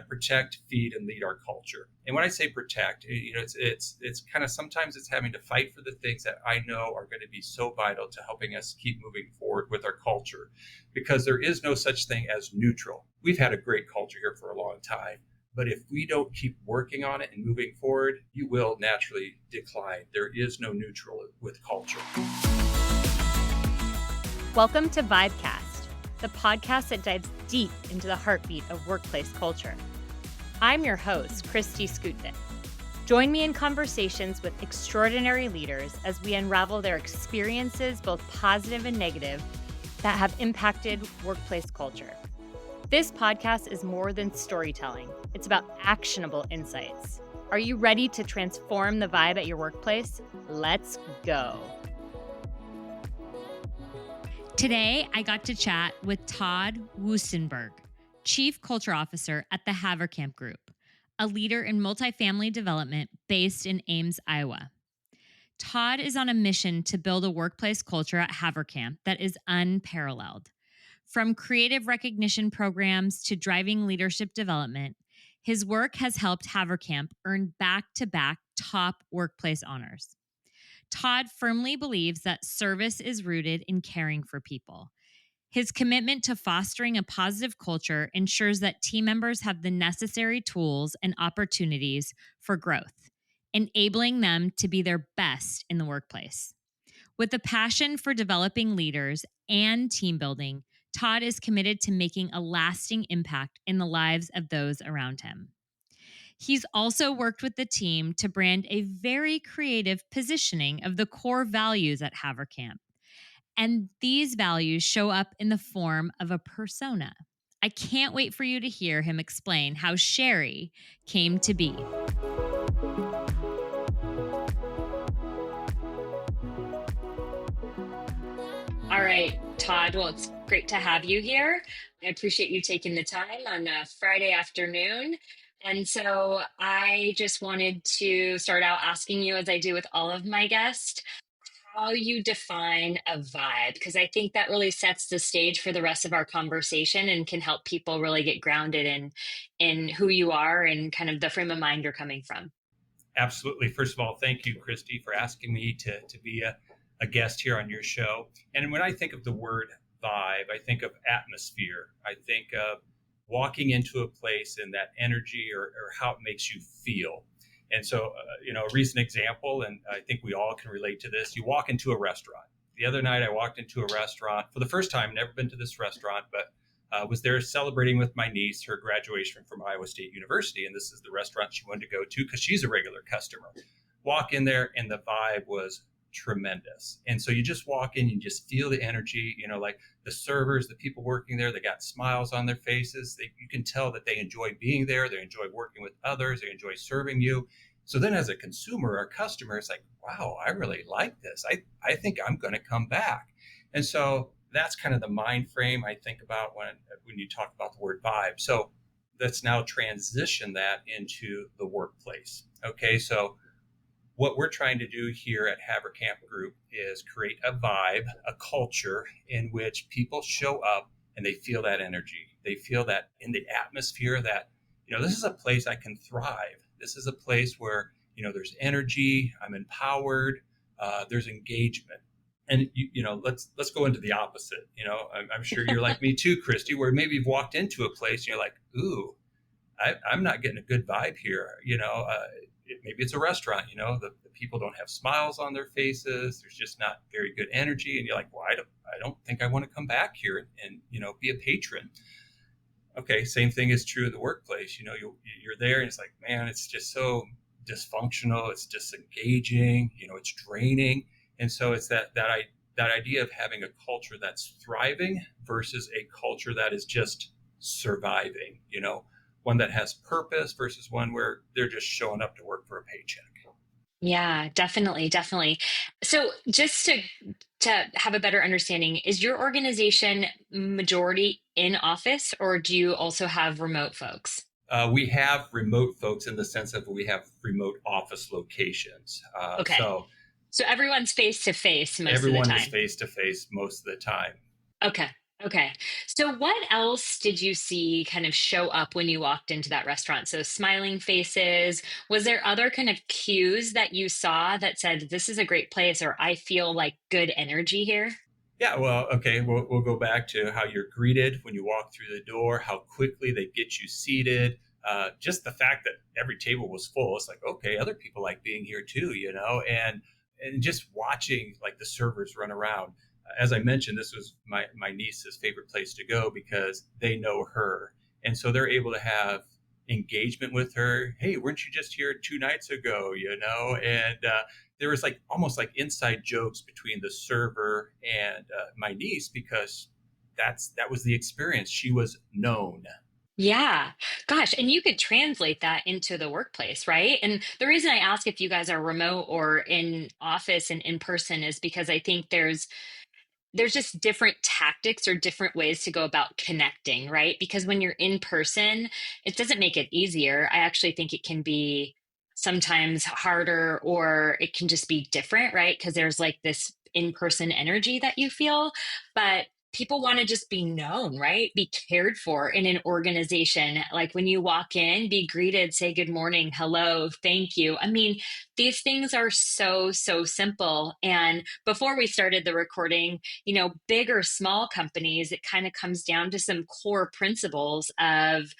protect, feed, and lead our culture. And when I say protect, it's kind of sometimes it's having to fight for the things that I know are going to be so vital to helping us keep moving forward with our culture, because there is no such thing as neutral. We've had a great culture here for a long time, but if we don't keep working on it and moving forward, you will naturally decline. There is no neutral with culture. Welcome to Vibecast, the podcast that dives deep into the heartbeat of workplace culture. I'm your host, Christy Skutvik. Join me in conversations with extraordinary leaders as we unravel their experiences, both positive and negative, that have impacted workplace culture. This podcast is more than storytelling. It's about actionable insights. Are you ready to transform the vibe at your workplace? Let's go. Today, I got to chat with Todd Wuestenberg, Chief Culture Officer at the Haverkamp Group, a leader in multifamily development based in Ames, Iowa. Todd is on a mission to build a workplace culture at Haverkamp that is unparalleled. From creative recognition programs to driving leadership development, his work has helped Haverkamp earn back-to-back top workplace honors. Todd firmly believes that service is rooted in caring for people. His commitment to fostering a positive culture ensures that team members have the necessary tools and opportunities for growth, enabling them to be their best in the workplace. With a passion for developing leaders and team building, Todd is committed to making a lasting impact in the lives of those around him. He's also worked with the team to brand a very creative positioning of the core values at Haverkamp. And these values show up in the form of a persona. I can't wait for you to hear him explain how Sherry came to be. All right, Todd, well, it's great to have you here. I appreciate you taking the time on a Friday afternoon. And so I just wanted to start out asking you, as I do with all of my guests, how you define a vibe, because I think that really sets the stage for the rest of our conversation and can help people really get grounded in who you are and kind of the frame of mind you're coming from. Absolutely. First of all, thank you, Christy, for asking me to be a guest here on your show. And when I think of the word vibe, I think of atmosphere. I think of walking into a place and that energy or how it makes you feel. And so, a recent example, and I think we all can relate to this, you walk into a restaurant. The other night I walked into a restaurant for the first time, never been to this restaurant, but was there celebrating with my niece, her graduation from Iowa State University. And this is the restaurant she wanted to go to because she's a regular customer. Walk in there and the vibe was tremendous. And so you just walk in, you just feel the energy, like the servers, the people working there, they got smiles on their faces. You can tell that they enjoy being there. They enjoy working with others. They enjoy serving you. So then as a consumer or customer, it's like, wow, I really like this. I think I'm going to come back. And so that's kind of the mind frame I think about when you talk about the word vibe. So let's now transition that into the workplace. Okay, so what we're trying to do here at Haverkamp Group is create a vibe, a culture in which people show up and they feel that energy. They feel that in the atmosphere that, this is a place I can thrive. This is a place where, there's energy, I'm empowered, there's engagement. And, let's go into the opposite. I'm sure you're like me too, Christy, where maybe you've walked into a place and you're like, ooh, I'm not getting a good vibe here. Maybe it's a restaurant, the people don't have smiles on their faces. There's just not very good energy. And you're like, well, I don't think I want to come back here and be a patron. Okay. Same thing is true in the workplace. You're there and it's like, man, it's just so dysfunctional. It's disengaging, it's draining. And so it's that idea of having a culture that's thriving versus a culture that is just surviving, one that has purpose versus one where they're just showing up to work for a paycheck. Yeah, definitely. So just to have a better understanding, is your organization majority in office or do you also have remote folks? We have remote folks in the sense of we have remote office locations. Okay. So everyone's face to face most of the time. Everyone is face to face most of the time. Okay. Okay. So, what else did you see kind of show up when you walked into that restaurant? So, smiling faces. Was there other kind of cues that you saw that said, this is a great place, or I feel like good energy here? Yeah, well, okay, we'll go back to how you're greeted when you walk through the door, how quickly they get you seated. Just the fact that every table was full, it's like, okay, other people like being here too, and just watching like the servers run around. As I mentioned, this was my niece's favorite place to go because they know her, and so they're able to have engagement with her. Hey, weren't you just here 2 nights ago? And there was like almost like inside jokes between the server and my niece because that was the experience. She was known. Yeah. Gosh, and you could translate that into the workplace, right? And the reason I ask if you guys are remote or in office and in person is because I think there's just different tactics or different ways to go about connecting, right? Because when you're in person, it doesn't make it easier. I actually think it can be sometimes harder or it can just be different, right? Because there's like this in person energy that you feel. But people want to just be known, right? Be cared for in an organization. Like when you walk in, be greeted, say good morning, hello, thank you. I mean, these things are so, so simple. And before we started the recording, big or small companies, it kind of comes down to some core principles of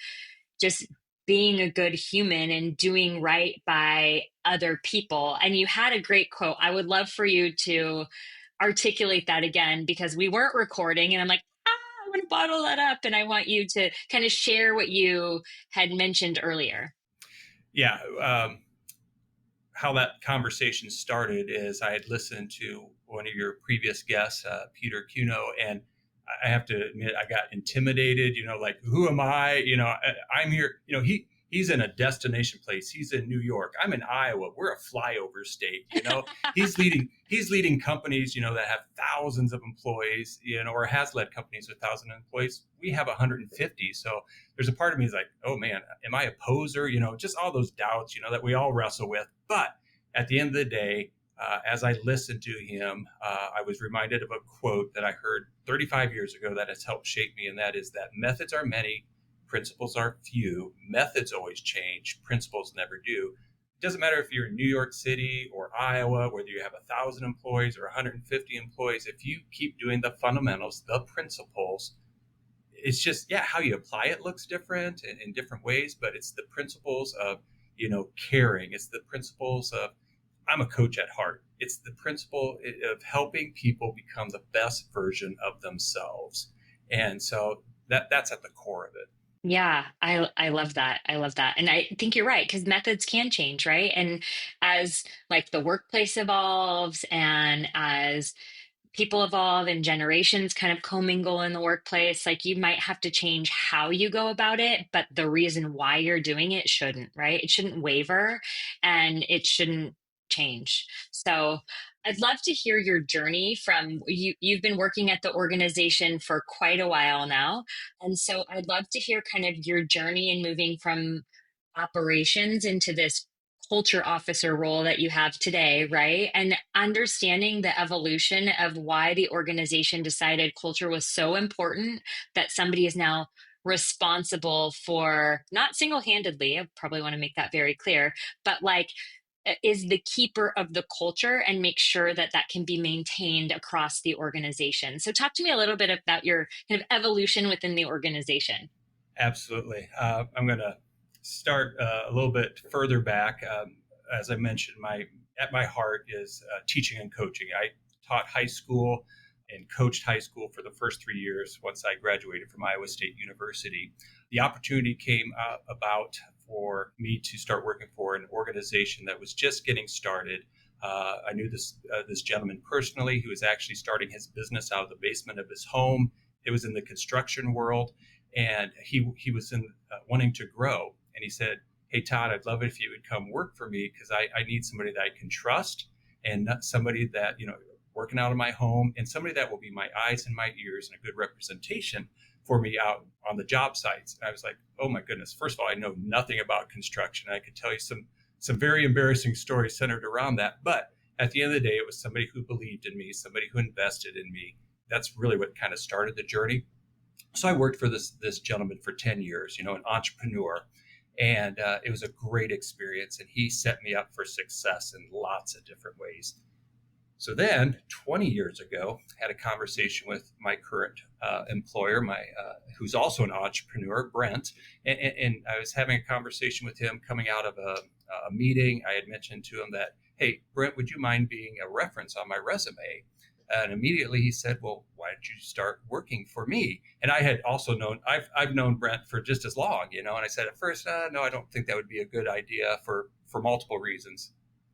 just being a good human and doing right by other people. And you had a great quote. I would love for you to articulate that again because we weren't recording and I'm like, I want to bottle that up and I want you to kind of share what you had mentioned earlier. Yeah. How that conversation started is I had listened to one of your previous guests, Peter Cuno, and I have to admit I got intimidated. Like who am I? I'm here. He's in a destination place. He's in New York. I'm in Iowa. We're a flyover state. He's leading companies. That have thousands of employees. Or has led companies with thousands of employees. We have 150. So there's a part of me is like, oh man, am I a poser? Just all those doubts. That we all wrestle with. But at the end of the day, as I listened to him, I was reminded of a quote that I heard 35 years ago that has helped shape me, and that is that methods are many, principles are few. Methods always change, principles never do. It doesn't matter if you're in New York City or Iowa, whether you have 1,000 employees or 150 employees, if you keep doing the fundamentals, the principles, it's just, yeah, how you apply it looks different in different ways, but it's the principles of, caring. It's the principles of, I'm a coach at heart. It's the principle of helping people become the best version of themselves. And so that's at the core of it. Yeah, I love that. I love that. And I think you're right because methods can change, right? And as like the workplace evolves and as people evolve and generations kind of commingle in the workplace, like you might have to change how you go about it, but the reason why you're doing it shouldn't, right? It shouldn't waver and it shouldn't change. So I'd love to hear your journey from you've been working at the organization for quite a while now. And so I'd love to hear kind of your journey in moving from operations into this culture officer role that you have today, right? And understanding the evolution of why the organization decided culture was so important that somebody is now responsible for not single-handedly, I probably want to make that very clear, but like is the keeper of the culture and make sure that that can be maintained across the organization. So talk to me a little bit about your kind of evolution within the organization. Absolutely. I'm going to start a little bit further back. As I mentioned, at my heart is teaching and coaching. I taught high school and coached high school for the first 3 years once I graduated from Iowa State University. The opportunity came about for me to start working for an organization that was just getting started. I knew this gentleman personally. He was actually starting his business out of the basement of his home. It was in the construction world, and he was wanting to grow. And he said, "Hey Todd, I'd love it if you would come work for me because I need somebody that I can trust and not somebody that working out of my home and somebody that will be my eyes and my ears and a good representation for me out on the job sites." And I was like, "Oh my goodness! First of all, I know nothing about construction. I could tell you some very embarrassing stories centered around that, but at the end of the day, it was somebody who believed in me, somebody who invested in me. That's really what kind of started the journey." So I worked for this gentleman for 10 years, an entrepreneur, and it was a great experience. And he set me up for success in lots of different ways. So then, 20 years ago, I had a conversation with my current employer, who's also an entrepreneur, Brent, and I was having a conversation with him coming out of a meeting. I had mentioned to him that, hey, Brent, would you mind being a reference on my resume? And immediately he said, well, why don't you start working for me? And I had also I've known Brent for just as long, and I said at first, no, I don't think that would be a good idea for multiple reasons.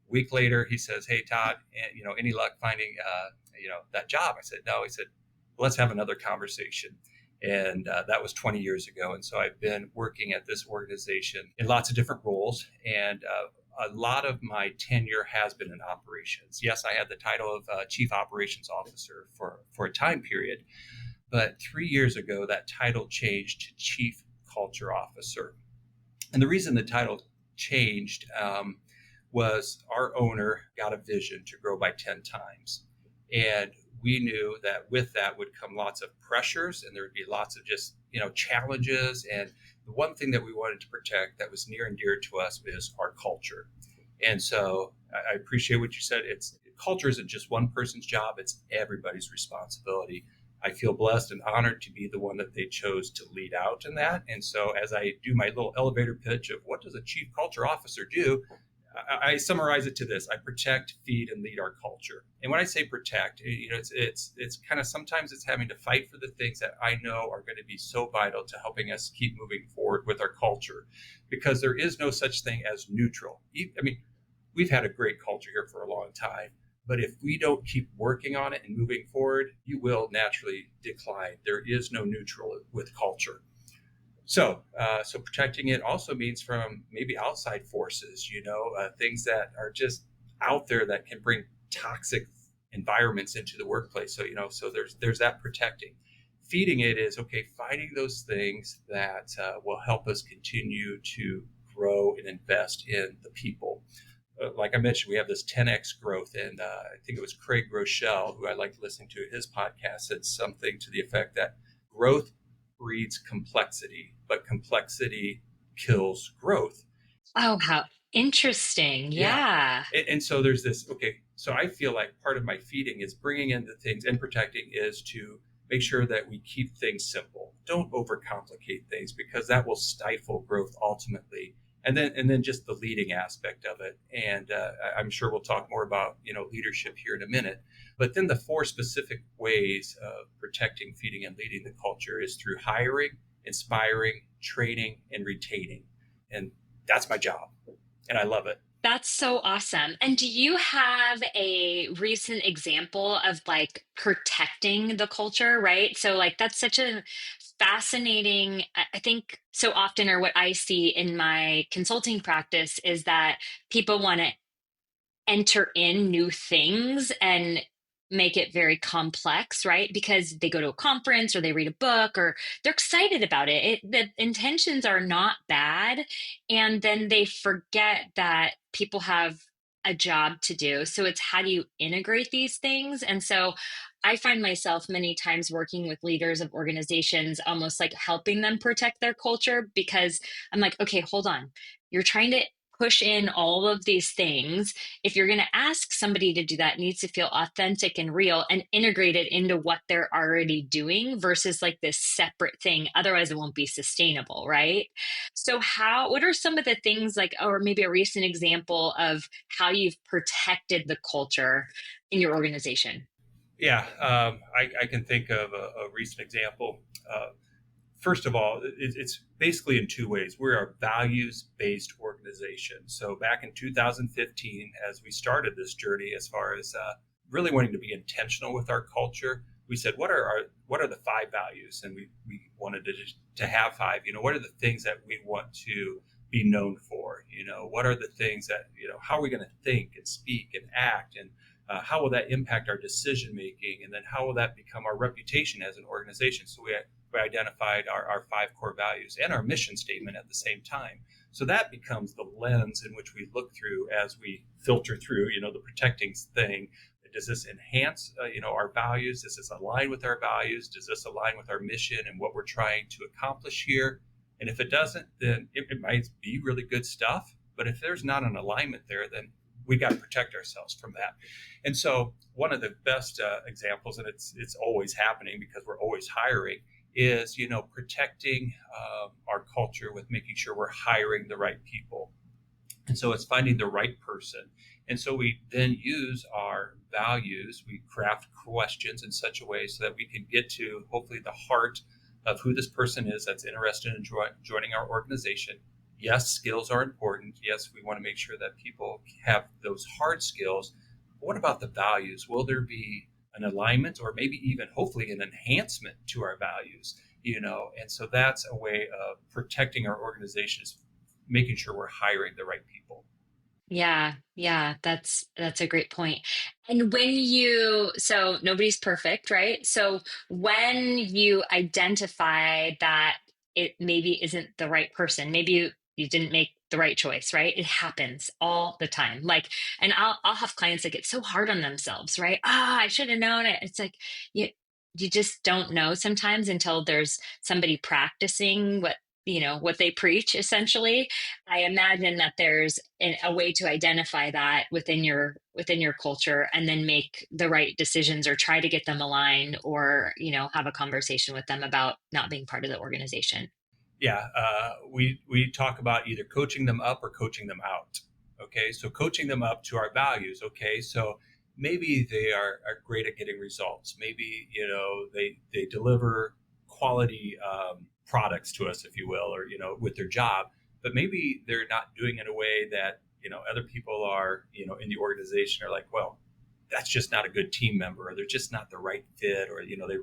Week later, he says, hey, Todd, any luck finding, that job? I said, no. He said, let's have another conversation. And that was 20 years ago. And so I've been working at this organization in lots of different roles. And a lot of my tenure has been in operations. Yes, I had the title of Chief Operations Officer for a time period. But 3 years ago, that title changed to Chief Culture Officer. And the reason the title changed was our owner got a vision to grow by 10 times. And we knew that with that would come lots of pressures, and there would be lots of just, challenges. And the one thing that we wanted to protect that was near and dear to us is our culture. And so I appreciate what you said. Culture isn't just one person's job, it's everybody's responsibility. I feel blessed and honored to be the one that they chose to lead out in that. And so as I do my little elevator pitch of what does a chief culture officer do, I summarize it to this: I protect, feed, and lead our culture. And when I say protect, it's kind of sometimes it's having to fight for the things that I know are going to be so vital to helping us keep moving forward with our culture, because there is no such thing as neutral. I mean, we've had a great culture here for a long time, but if we don't keep working on it and moving forward, you will naturally decline. There is no neutral with culture. So protecting it also means from maybe outside forces, things that are just out there that can bring toxic environments into the workplace. So there's that protecting. Feeding it is, okay, finding those things that will help us continue to grow and invest in the people. Like I mentioned, we have this 10x growth, and I think it was Craig Rochelle, who I like listening to his podcast, said something to the effect that growth breeds complexity, but complexity kills growth. Oh, how interesting. Yeah. And so there's this, okay, so I feel like part of my feeding is bringing in the things, and protecting is to make sure that we keep things simple. Don't overcomplicate things, because that will stifle growth ultimately. And then just the leading aspect of it. And I'm sure we'll talk more about, leadership here in a minute. But then the 4 specific ways of protecting, feeding, and leading the culture is through hiring, inspiring, training, and retaining. And that's my job. And I love it. That's so awesome. And do you have a recent example of like protecting the culture, right? So, like, that's such a fascinating, I think so often, or what I see in my consulting practice is that people want to enter in new things and make it very complex, right? Because they go to a conference or they read a book or they're excited about the intentions are not bad. And then they forget that people have a job to do. So it's how do you integrate these things? And so I find myself many times working with leaders of organizations, almost like helping them protect their culture, because I'm like, okay, hold on. You're trying to push in all of these things. If you're going to ask somebody to do that, it needs to feel authentic and real and integrated into what they're already doing versus like this separate thing. Otherwise, it won't be sustainable, right? So, what are some of the things like, or maybe a recent example of how you've protected the culture in your organization? Yeah, I can think of a recent example. First of all, it's basically in 2 ways. We're a values-based organization. So back in 2015, as we started this journey, as far as really wanting to be intentional with our culture, we said, what are the 5 values? And we wanted to have 5. What are the things that we want to be known for? What are the things that, how are we going to think and speak and act, and how will that impact our decision making? And then how will that become our reputation as an organization? So we identified our 5 core values and our mission statement at the same time. So that becomes the lens in which we look through as we filter through, the protecting thing. Does this enhance, our values? Does this align with our values? Does this align with our mission and what we're trying to accomplish here? And if it doesn't, then it might be really good stuff. But if there's not an alignment there, then we got to protect ourselves from that. And so one of the best examples, and it's always happening because we're always hiring, is protecting our culture with making sure we're hiring the right people. And so it's finding the right person. And so we then use our values, we craft questions in such a way so that we can get to hopefully the heart of who this person is that's interested in joining our organization. Yes, skills are important. Yes, we want to make sure that people have those hard skills. But what about the values? Will there be an alignment or maybe even hopefully an enhancement to our values? And so that's a way of protecting our organizations, making sure we're hiring the right people. Yeah, that's a great point. And so nobody's perfect, right? So when you identify that it maybe isn't the right person, maybe you didn't make the right choice, right? It happens all the time. Like, and I'll have clients that get so hard on themselves, right? I should have known it. It's like you just don't know sometimes until there's somebody practicing what they preach, essentially. I imagine that there's a way to identify that within your culture and then make the right decisions or try to get them aligned, or have a conversation with them about not being part of the organization. Yeah, we talk about either coaching them up or coaching them out. Okay, so coaching them up to our values. Okay, so maybe they are great at getting results. Maybe they deliver quality products to us, if you will, or with their job. But maybe they're not doing it in a way that other people are in the organization are like, well, that's just not a good team member, or they're just not the right fit, or they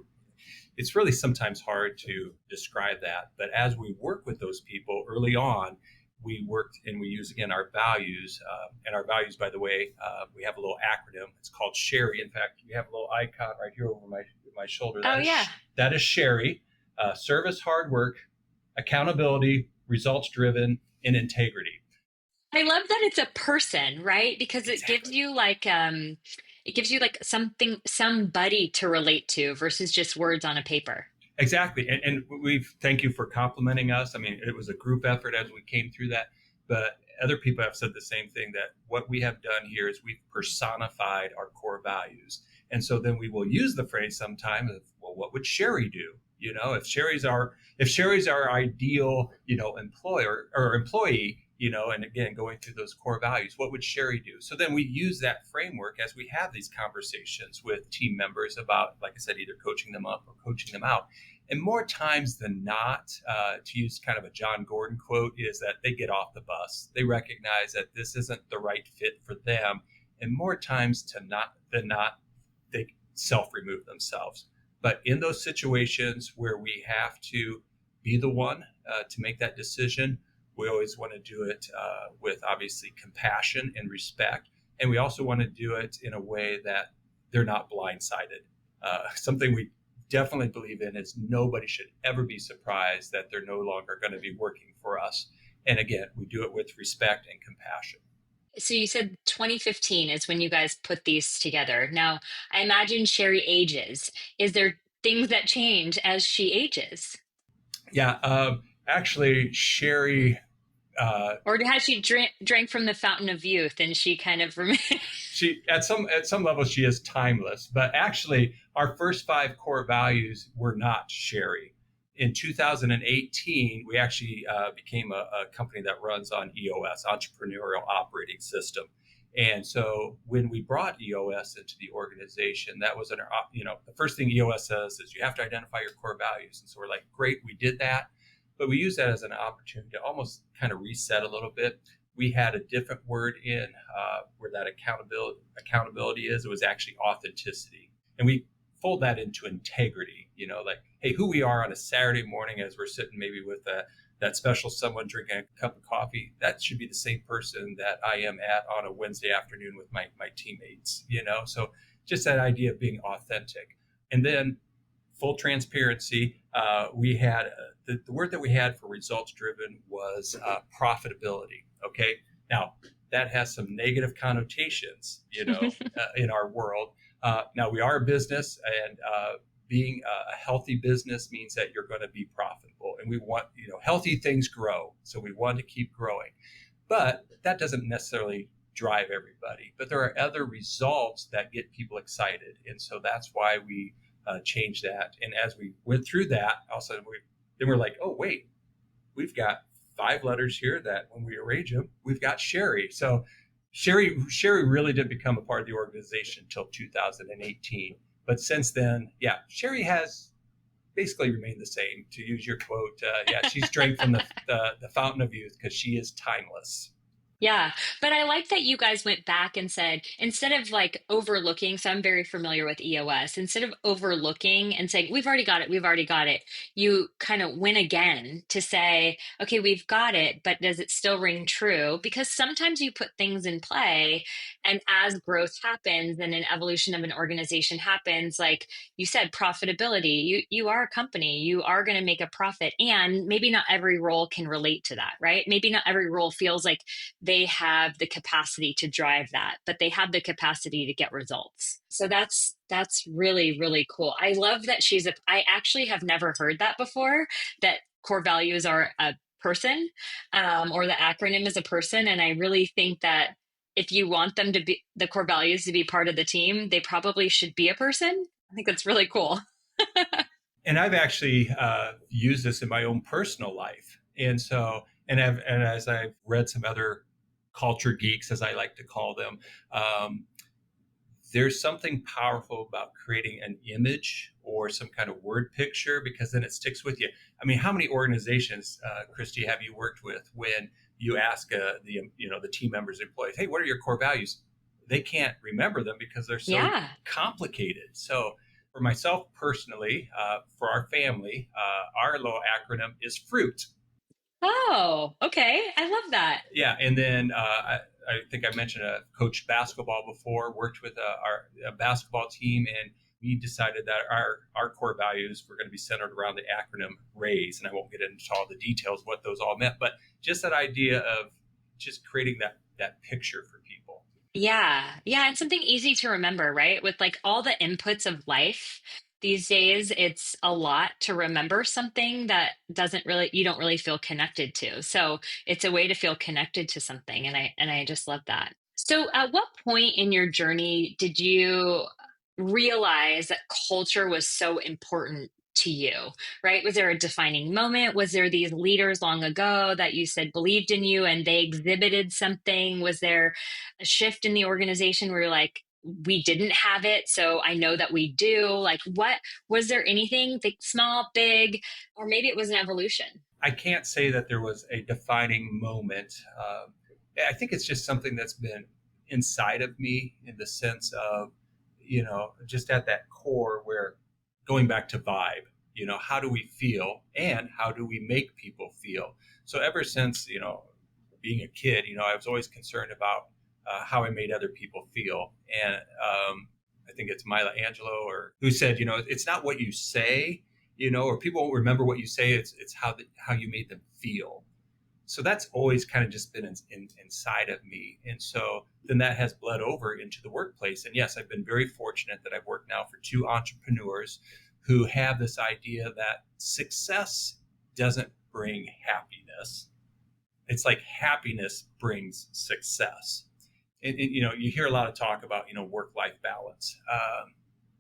it's really sometimes hard to describe that. But as we work with those people early on, we worked and we use again our values. And our values, by the way, we have a little acronym. It's called Sherry. In fact, we have a little icon right here over my shoulder. Oh, yeah. That is Sherry. Service, hard work, accountability, results driven, and integrity. I love that it's a person, right? Because it gives you somebody to relate to versus just words on a paper. Exactly. And thank you for complimenting us. I mean, it was a group effort as we came through that, but other people have said the same thing, that what we have done here is we've personified our core values. And so then we will use the phrase sometimes of, well, what would Sherry do? If Sherry's our ideal, employer or employee, and again, going through those core values, what would Sherry do? So then we use that framework as we have these conversations with team members about, like I said, either coaching them up or coaching them out. And more times than not, to use kind of a John Gordon quote, is that they get off the bus. They recognize that this isn't the right fit for them. And more times than not, they self-remove themselves. But in those situations where we have to be the one to make that decision, we always want to do it with obviously compassion and respect. And we also want to do it in a way that they're not blindsided. Something we definitely believe in is nobody should ever be surprised that they're no longer going to be working for us. And again, we do it with respect and compassion. So you said 2015 is when you guys put these together. Now, I imagine Sherry ages. Is there things that change as she ages? Yeah, actually, Sherry. Or has she drank from the fountain of youth and she kind of She at some level she is timeless, but actually our first 5 core values were not Sherry. In 2018, we actually became a company that runs on EOS, Entrepreneurial Operating System. And so when we brought EOS into the organization, that was the first thing EOS says is you have to identify your core values. And so we're like, great, we did that. But we use that as an opportunity to almost kind of reset a little bit. We had a different word in where that accountability is. It was actually authenticity. And we fold that into integrity, like, hey, who we are on a Saturday morning as we're sitting maybe with that special someone drinking a cup of coffee, that should be the same person that I am on a Wednesday afternoon with my teammates, So just that idea of being authentic. And then full transparency, we had the word that we had for results driven was profitability. Okay. Now that has some negative connotations, in our world. Now we are a business, and being a healthy business means that you're going to be profitable, and we want, healthy things grow. So we want to keep growing, but that doesn't necessarily drive everybody. But there are other results that get people excited. And so that's why we changed that. And as we went through that, also then we're like, oh, wait, we've got 5 letters here that when we arrange them, we've got Sherry. So Sherry really didn't become a part of the organization until 2018. But since then, yeah, Sherry has basically remained the same. To use your quote, yeah, she's drank from the fountain of youth because she is timeless. Yeah, but I like that you guys went back and said, instead of like overlooking, so I'm very familiar with EOS, instead of overlooking and saying, we've already got it, you kind of went again to say, okay, we've got it, but does it still ring true? Because sometimes you put things in play, and as growth happens and an evolution of an organization happens, like you said, profitability, you are a company, you are going to make a profit, and maybe not every role can relate to that, right? Maybe not every role feels like they have the capacity to drive that, but they have the capacity to get results. So that's really, really cool. I love that I actually have never heard that before, that core values are a person, or the acronym is a person. And I really think that if you want them to be the core values to be part of the team, they probably should be a person. I think that's really cool. And I've actually used this in my own personal life. And so, and as I've read some other culture geeks, as I like to call them, there's something powerful about creating an image or some kind of word picture, because then it sticks with you. I mean, how many organizations, Christy, have you worked with when you ask the team members, employees, hey, what are your core values? They can't remember them because they're so Yeah. complicated. So for myself personally, for our family, our little acronym is FRUIT. Oh, okay. I love that. Yeah, and then I think I mentioned coached basketball before, worked with our basketball team, and we decided that our core values were going to be centered around the acronym RAISE. And I won't get into all the details what those all meant, but just that idea of just creating that picture for people. Yeah. Yeah. And something easy to remember, right? With like all the inputs of life these days, it's a lot to remember something that you don't really feel connected to. So it's a way to feel connected to something. And I just love that. So at what point in your journey did you realize that culture was so important to you, right? Was there a defining moment? Was there these leaders long ago that you said believed in you and they exhibited something? Was there a shift in the organization where you're like, we didn't have it, so I know that we do? Like, what was there anything small, big, or maybe it was an evolution? I can't say that there was a defining moment. I think it's just something that's been inside of me, in the sense of, just at that core, where going back to vibe, how do we feel and how do we make people feel? So ever since, being a kid, I was always concerned about how I made other people feel. And I think it's Maya Angelou or who said, it's not what you say, or people won't remember what you say. It's how you made them feel. So that's always kind of just been inside of me. And so then that has bled over into the workplace. And yes, I've been very fortunate that I've worked now for 2 entrepreneurs who have this idea that success doesn't bring happiness. It's like happiness brings success. And you hear a lot of talk about, work-life balance.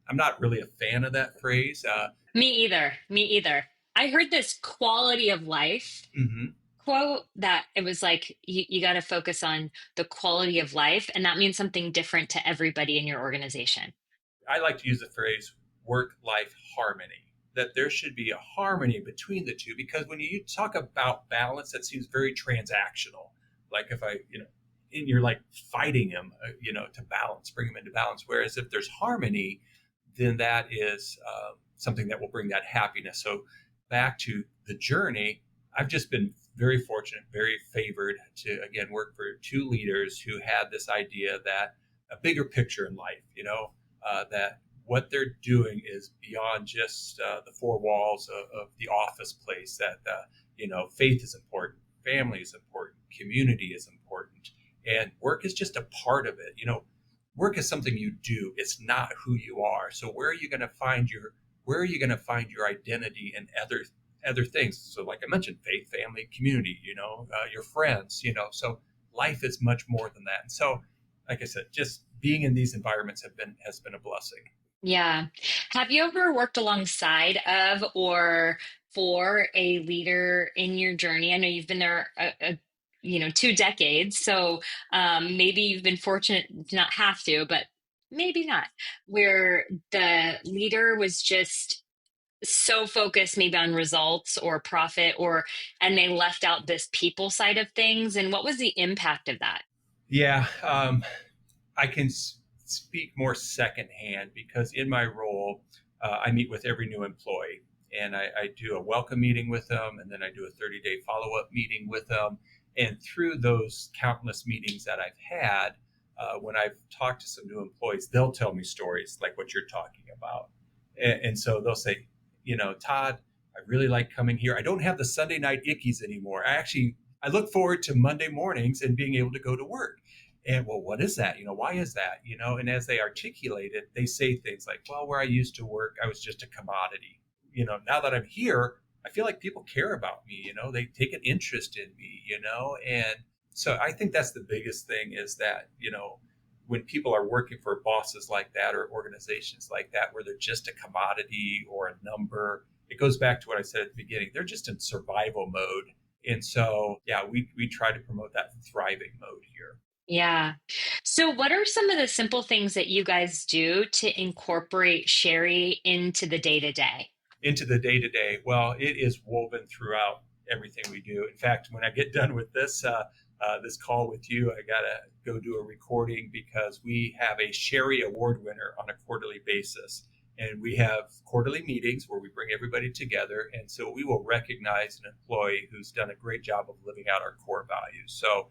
I'm not really a fan of that phrase. Me either. Me either. I heard this quality of life Mhm. quote that it was like you got to focus on the quality of life, and that means something different to everybody in your organization. I like to use the phrase work-life harmony, that there should be a harmony between the two, because when you talk about balance, that seems very transactional. Like if and you're like fighting him, to balance, bring him into balance. Whereas if there's harmony, then that is something that will bring that happiness. So back to the journey, I've just been very fortunate, very favored to, again, work for 2 leaders who had this idea that a bigger picture in life, that what they're doing is beyond just the 4 walls of the office place, that, faith is important, family is important, community is important, and work is just a part of it. work is something you do. It's not who you are. So where are you going to find your identity in other things? So like I mentioned, faith, family, community, your friends, so life is much more than that. And so, like I said, just being in these environments has been a blessing. Yeah. Have you ever worked alongside of or for a leader in your journey? I know you've been there 2 decades, so maybe you've been fortunate to not have to, but maybe not, where the leader was just so focused maybe on results or profit and they left out this people side of things. And what was the impact of that? Yeah, I can speak more secondhand because in my role, I meet with every new employee, and I do a welcome meeting with them, and then I do a 30-day follow-up meeting with them. And through those countless meetings that I've had, when I've talked to some new employees, they'll tell me stories like what you're talking about. And so they'll say, Todd, I really like coming here. I don't have the Sunday night ickies anymore. I look forward to Monday mornings and being able to go to work. And well, what is that? Why is that? And as they articulate it, they say things like, well, where I used to work, I was just a commodity. Now that I'm here, I feel like people care about me, they take an interest in me, and so I think that's the biggest thing is that, when people are working for bosses like that or organizations like that, where they're just a commodity or a number, it goes back to what I said at the beginning. They're just in survival mode. And so, yeah, we try to promote that thriving mode here. Yeah. So, what are some of the simple things that you guys do to incorporate Sherry into the day to day? Into the day to day. Well, it is woven throughout everything we do. In fact, when I get done with this call with you, I gotta go do a recording because we have a Sherry Award winner on a quarterly basis, and we have quarterly meetings where we bring everybody together, and so we will recognize an employee who's done a great job of living out our core values. So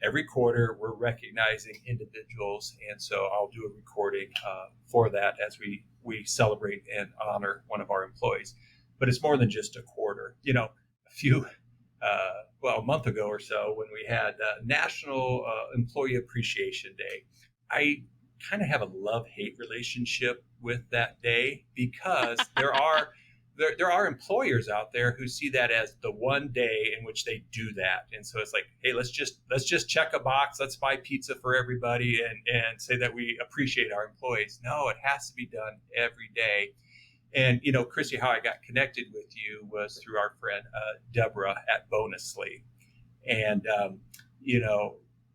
every quarter we're recognizing individuals, and so I'll do a recording for that as we celebrate and honor one of our employees. But it's more than just a quarter. A few a month ago or so, when we had National Employee Appreciation Day, I kind of have a love-hate relationship with that day because there are employers out there who see that as the one day in which they do that. And so it's like, hey, let's just check a box, let's buy pizza for everybody and say that we appreciate our employees. No, it has to be done every day. And Christy, how I got connected with you was through our friend Deborah at Bonusly, and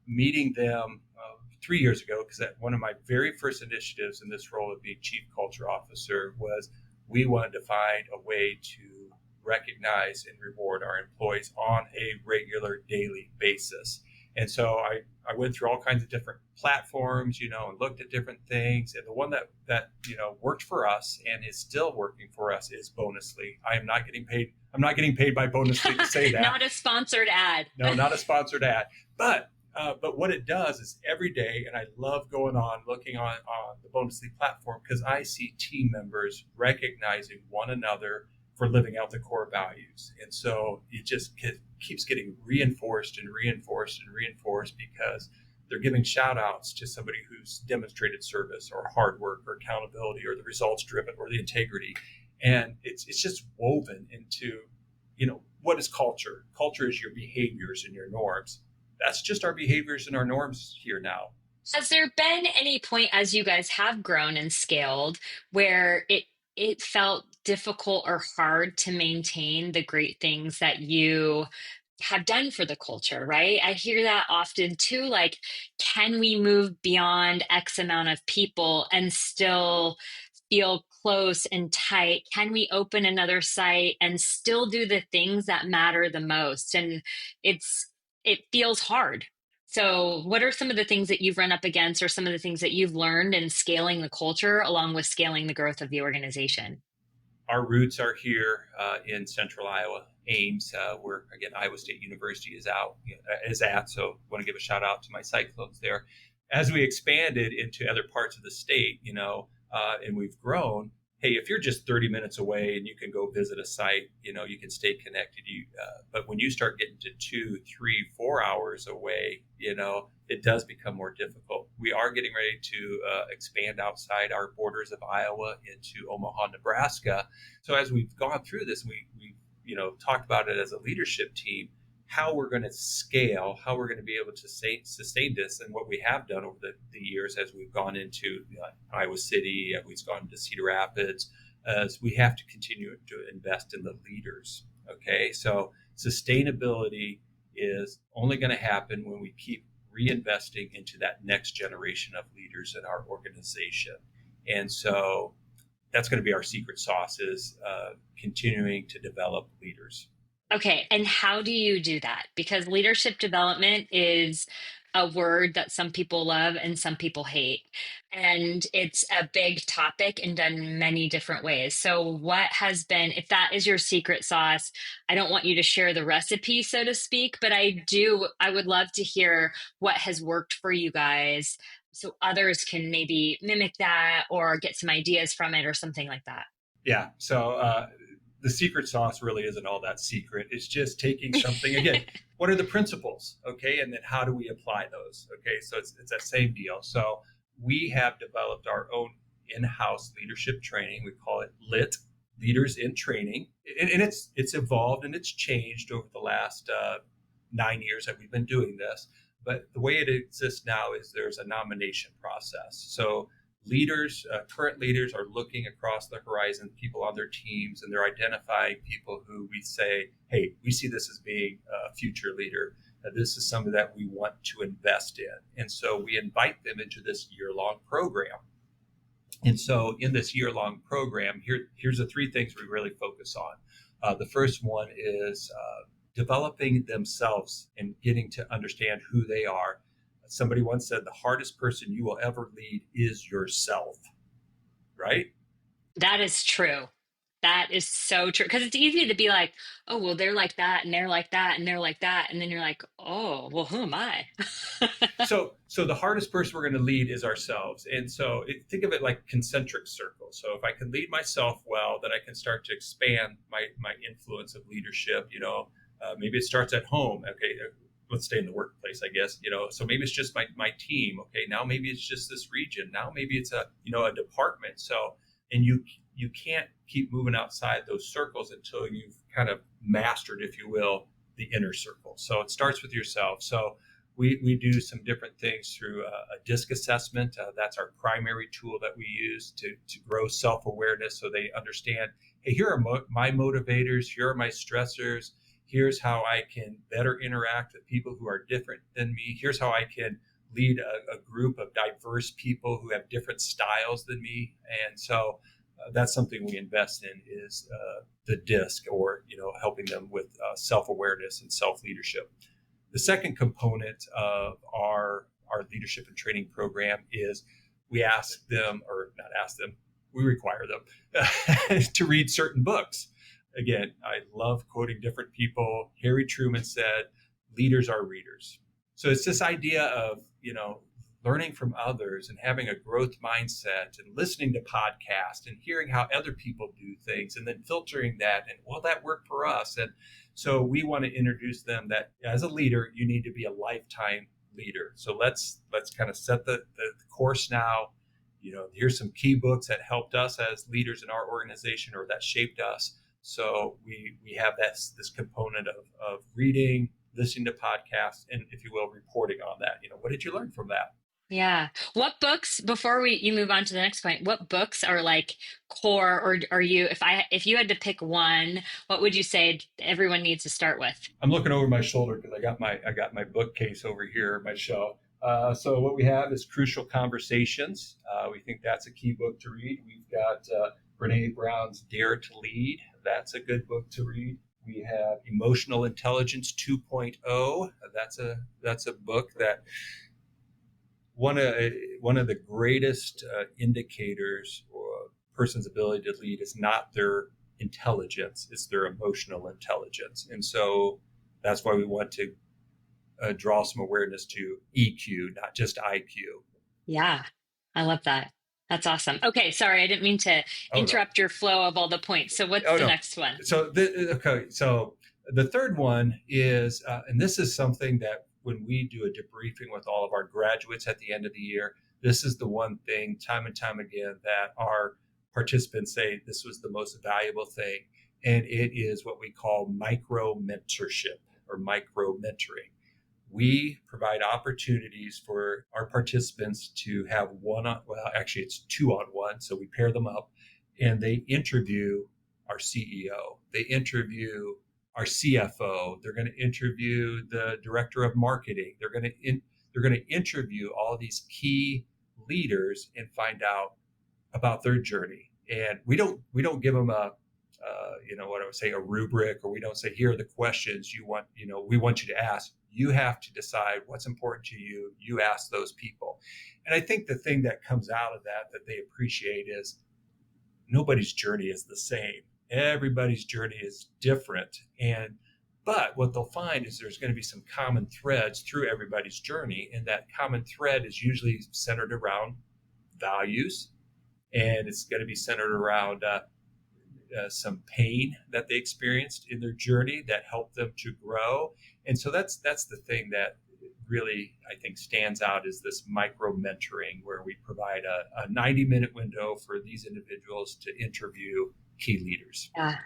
meeting them 3 years ago, because one of my very first initiatives in this role of being chief culture officer was we wanted to find a way to recognize and reward our employees on a regular daily basis. And so I went through all kinds of different platforms, and looked at different things. And the one that worked for us and is still working for us is Bonusly. I'm not getting paid by Bonusly to say that. Not a sponsored ad. No, not a sponsored ad. But what it does is every day, and I love going on looking on the Bonusly platform because I see team members recognizing one another for living out the core values. And so it just keeps getting reinforced and reinforced and reinforced because they're giving shout outs to somebody who's demonstrated service or hard work or accountability or the results driven or the integrity. And it's just woven into, what is culture? Culture is your behaviors and your norms. That's just our behaviors and our norms here now. Has there been any point as you guys have grown and scaled where it felt difficult or hard to maintain the great things that you have done for the culture, right? I hear that often too, like, can we move beyond X amount of people and still feel close and tight? Can we open another site and still do the things that matter the most? And it feels hard. So, what are some of the things that you've run up against, or some of the things that you've learned in scaling the culture along with scaling the growth of the organization? Our roots are here in Central Iowa, Ames, where again Iowa State University is at. So, I want to give a shout out to my Cyclones there. As we expanded into other parts of the state, and we've grown. Hey, if you're just 30 minutes away and you can go visit a site, you can stay connected. But when you start getting to 2, 3, 4 hours away, it does become more difficult. we are getting ready to expand outside our borders of Iowa into Omaha, Nebraska. So as we've gone through this, we talked about it as a leadership team, how we're going to scale, how we're going to be able to sustain this, and what we have done over the years as we've gone into Iowa City, as we've gone to Cedar Rapids, as we have to continue to invest in the leaders. Okay, so sustainability is only going to happen when we keep reinvesting into that next generation of leaders in our organization. And so that's going to be our secret sauce, is continuing to develop leaders. Okay. And how do you do that? Because leadership development is a word that some people love and some people hate. And it's a big topic and done many different ways. So, what has been, if that is your secret sauce, I don't want you to share the recipe, so to speak, but I would love to hear what has worked for you guys so others can maybe mimic that or get some ideas from it or something like that. Yeah. So, the secret sauce really isn't all that secret. It's just taking something, again, what are the principles? Okay. And then how do we apply those? Okay. So it's that same deal. So we have developed our own in-house leadership training. We call it LIT, Leaders in Training. And it's evolved and it's changed over the last 9 years that we've been doing this. But the way it exists now is there's a nomination process. So current leaders are looking across the horizon, people on their teams, and they're identifying people who we say, hey, we see this as being a future leader. This is somebody that we want to invest in. And so we invite them into this year-long program. And so in this year-long program, here's the three things we really focus on. The first one is developing themselves and getting to understand who they are. Somebody once said, the hardest person you will ever lead is yourself, right? That is true. That is so true. Because it's easy to be like, oh, well, they're like that, and they're like that, and they're like that. And then you're like, oh, well, who am I? So the hardest person we're going to lead is ourselves. And so think of it like concentric circles. So if I can lead myself well, then I can start to expand my influence of leadership. Maybe it starts at home. Okay, let's stay in the workplace, I guess, so maybe it's just my team. Okay. Now maybe it's just this region. Now maybe it's a department. So, and you can't keep moving outside those circles until you've kind of mastered, if you will, the inner circle. So it starts with yourself. So we do some different things through a DISC assessment. That's our primary tool that we use to grow self-awareness, so they understand, hey, here are my motivators. Here are my stressors. Here's how I can better interact with people who are different than me. Here's how I can lead a group of diverse people who have different styles than me. And so that's something we invest in, is the DISC, or helping them with self-awareness and self-leadership. The second component of our leadership and training program is we ask them, or not ask them, we require them to read certain books. Again, I love quoting different people. Harry Truman said, leaders are readers. So it's this idea of, learning from others and having a growth mindset and listening to podcasts and hearing how other people do things and then filtering that and, well, that worked for us. And so we want to introduce them that as a leader, you need to be a lifetime leader. So let's kind of set the course now. Here's some key books that helped us as leaders in our organization, or that shaped us. So we have this component of reading, listening to podcasts, and, if you will, reporting on that. What did you learn from that? Yeah. What books, before you move on to the next point, what books are like core, or are you, if you had to pick one, what would you say everyone needs to start with? I'm looking over my shoulder because I got my bookcase over here, my shelf. So what we have is Crucial Conversations. We think that's a key book to read. We've got Brene Brown's Dare to Lead. That's a good book to read. We have Emotional Intelligence 2.0. That's a book that one of the greatest indicators for a person's ability to lead is not their intelligence, it's their emotional intelligence. And so that's why we want to draw some awareness to EQ, not just IQ. Yeah, I love that. That's awesome. Okay, sorry, I didn't mean to interrupt your flow of all the points. So what's the next one? So the third one is, and this is something that when we do a debriefing with all of our graduates at the end of the year, this is the one thing time and time again that our participants say this was the most valuable thing. And it is what we call micro-mentorship or micro-mentoring. We provide opportunities for our participants to have actually it's 2-on-1. So we pair them up and they interview our CEO. They interview our CFO. They're going to interview the director of marketing. They're going to interview all these key leaders and find out about their journey. And we don't give them what I would say, a rubric, or we don't say, here are the questions we want you to ask. You have to decide what's important to you. You ask those people. And I think the thing that comes out of that they appreciate is nobody's journey is the same. Everybody's journey is different. But what they'll find is there's going to be some common threads through everybody's journey. And that common thread is usually centered around values. And it's going to be centered around some pain that they experienced in their journey that helped them to grow. And so that's the thing that really, I think, stands out, is this micro mentoring, where we provide a 90-minute window for these individuals to interview key leaders. Yeah.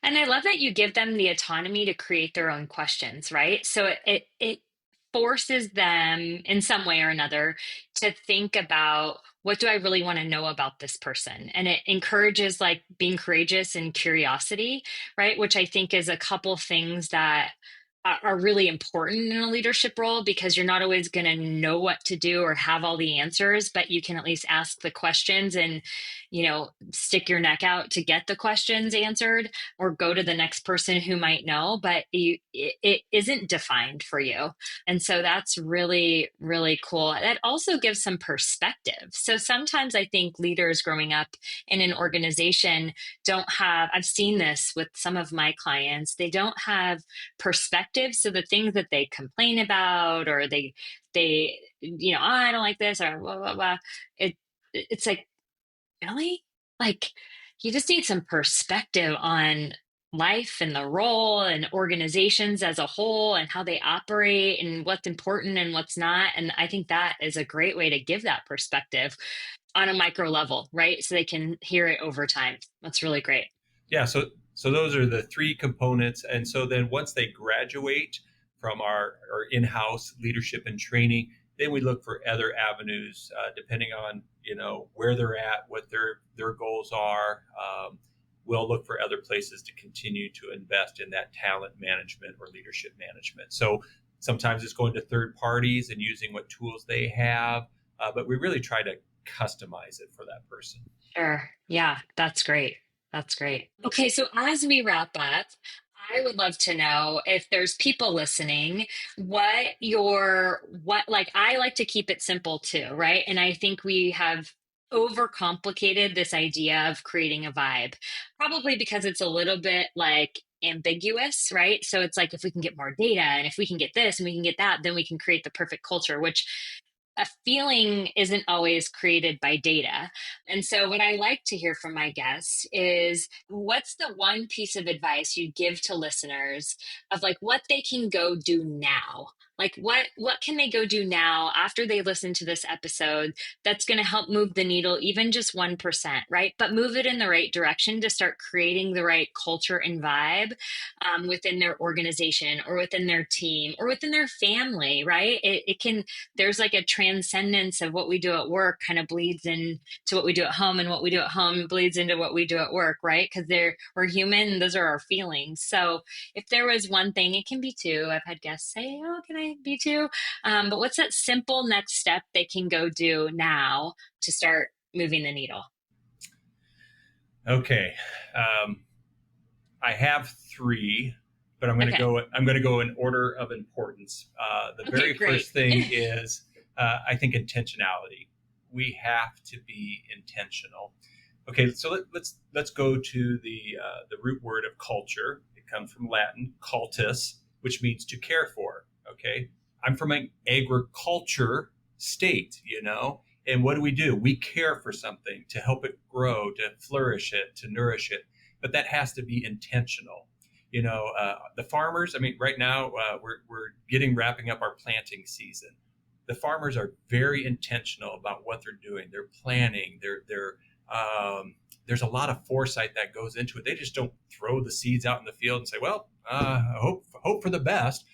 And I love that you give them the autonomy to create their own questions, right? So it forces them in some way or another to think about, what do I really want to know about this person? And it encourages like being courageous and curiosity, right? Which I think is a couple things that are really important in a leadership role, because you're not always going to know what to do or have all the answers, but you can at least ask the questions and, stick your neck out to get the questions answered, or go to the next person who might know, but it isn't defined for you. And so that's really, really cool. That also gives some perspective. So sometimes I think leaders growing up in an organization I've seen this with some of my clients, they don't have perspective. So the things that they complain about, or they, oh, I don't like this, or blah, blah, blah. It's like, really? Like, you just need some perspective on life and the role and organizations as a whole and how they operate and what's important and what's not. And I think that is a great way to give that perspective on a micro level, right? So they can hear it over time. That's really great. Yeah. So those are the three components. And so then once they graduate from our in-house leadership and training, then we look for other avenues, depending on where they're at, what their goals are. We'll look for other places to continue to invest in that talent management or leadership management. So sometimes it's going to third parties and using what tools they have, but we really try to customize it for that person. Sure. Yeah, that's great. That's great. Okay, so as we wrap up, I would love to know, if there's people listening, like, I like to keep it simple too, right? And I think we have overcomplicated this idea of creating a vibe, probably because it's a little bit like ambiguous, right? So it's like, if we can get more data and if we can get this and we can get that, then we can create the perfect culture, which a feeling isn't always created by data. And so what I like to hear from my guests is, what's the one piece of advice you give to listeners of like what they can go do now? Like what can they go do now after they listen to this episode that's going to help move the needle, even just 1%, right? But move it in the right direction to start creating the right culture and vibe within their organization or within their team or within their family, right? There's like a transcendence of what we do at work kind of bleeds into what we do at home, and what we do at home bleeds into what we do at work, right? Because we're human, and those are our feelings. So if there was one thing, it can be two. I've had guests say, oh, can I be two? But what's that simple next step they can go do now to start moving the needle? Okay. I have three, but I'm going to go in order of importance. The very first thing is, I think, intentionality. We have to be intentional. Okay, so let's go to the root word of culture. It comes from Latin, cultus, which means to care for. Okay, I'm from an agriculture state, and what do? We care for something to help it grow, to flourish it, to nourish it, but that has to be intentional. The farmers, I mean, right now we're wrapping up our planting season. The farmers are very intentional about what they're doing. They're planning. There's a lot of foresight that goes into it. They just don't throw the seeds out in the field and say, well, hope for the best.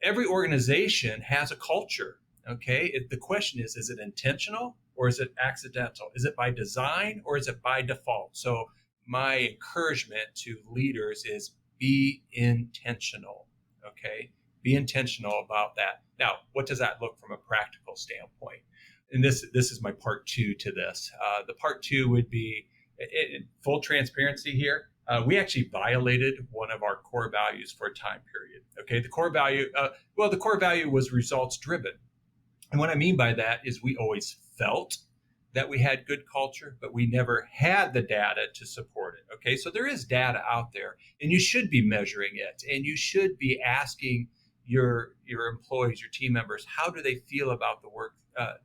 Every organization has a culture. Okay. The question is it intentional or is it accidental? Is it by design or is it by default? So my encouragement to leaders is be intentional. Okay. Be intentional about that. Now, what does that look from a practical standpoint? And this is my part two to this. The part two would be full transparency here. We actually violated one of our core values for a time period. Okay, the core value was results driven. And what I mean by that is we always felt that we had good culture, but we never had the data to support it. Okay, so there is data out there, and you should be measuring it, and you should be asking your employees, your team members, how do they feel about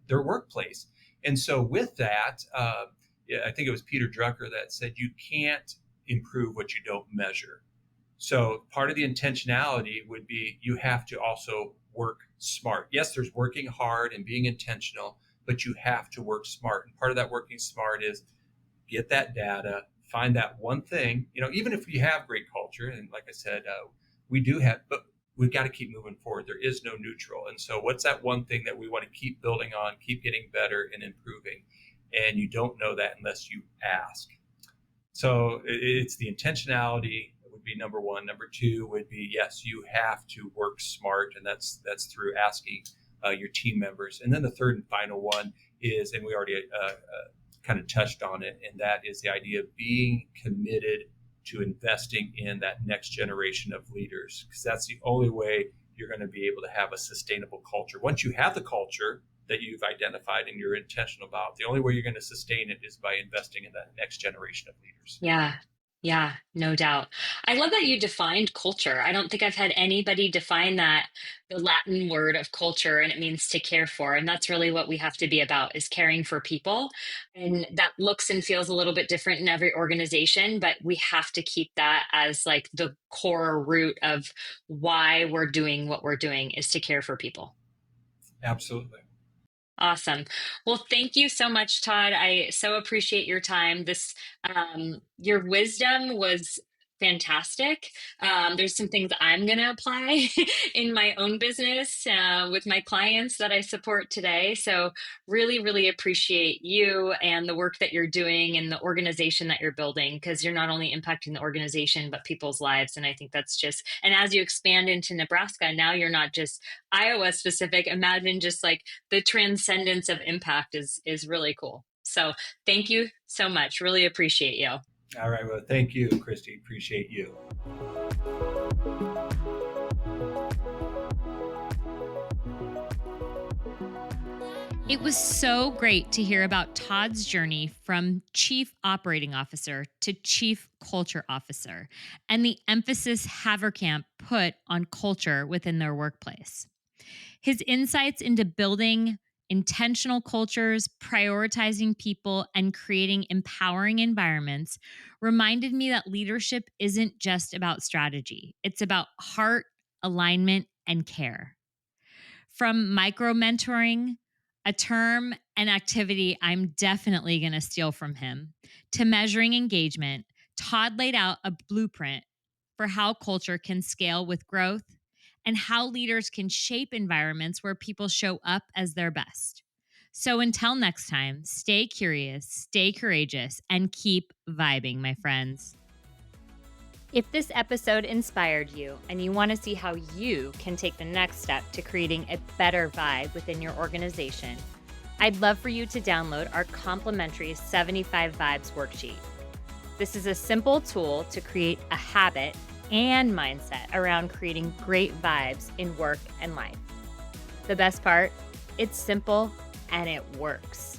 their workplace? And so with that, I think it was Peter Drucker that said you can't improve what you don't measure. So part of the intentionality would be you have to also work smart. Yes, there's working hard and being intentional, but you have to work smart. And part of that working smart is get that data, find that one thing, even if you have great culture, and like I said, we do have, but we've got to keep moving forward. There is no neutral. And so what's that one thing that we want to keep building on, keep getting better and improving? And you don't know that unless you ask. So it's the intentionality would be number one. Number two would be, yes, you have to work smart, and that's through asking your team members. And then the third and final one is, and we already kind of touched on it, and that is the idea of being committed to investing in that next generation of leaders, because that's the only way you're going to be able to have a sustainable culture. Once you have the culture that you've identified and you're intentional about, the only way you're going to sustain it is by investing in that next generation of leaders. Yeah, no doubt. I love that you defined culture. I don't think I've had anybody define that, the Latin word of culture, and it means to care for. And that's really what we have to be about, is caring for people. And that looks and feels a little bit different in every organization, but we have to keep that as like the core root of why we're doing what we're doing, is to care for people. Absolutely. Awesome. Well, thank you so much, Todd. I so appreciate your time. Your wisdom was fantastic. There's some things I'm going to apply in my own business with my clients that I support today. So really, really appreciate you and the work that you're doing and the organization that you're building, because you're not only impacting the organization, but people's lives. And I think that's and as you expand into Nebraska, now you're not just Iowa specific. Imagine just like the transcendence of impact is really cool. So thank you so much. Really appreciate you. All right. Well, thank you, Christy. Appreciate you. It was so great to hear about Todd's journey from Chief Operating Officer to Chief Culture Officer and the emphasis Haverkamp put on culture within their workplace. His insights into building intentional cultures, prioritizing people, and creating empowering environments reminded me that leadership isn't just about strategy. It's about heart, alignment, and care. From micro-mentoring, a term and activity I'm definitely going to steal from him, to measuring engagement, Todd laid out a blueprint for how culture can scale with growth and how leaders can shape environments where people show up as their best. So until next time, stay curious, stay courageous, and keep vibing, my friends. If this episode inspired you and you want to see how you can take the next step to creating a better vibe within your organization, I'd love for you to download our complimentary 75 Vibes worksheet. This is a simple tool to create a habit and mindset around creating great vibes in work and life. The best part, it's simple and it works.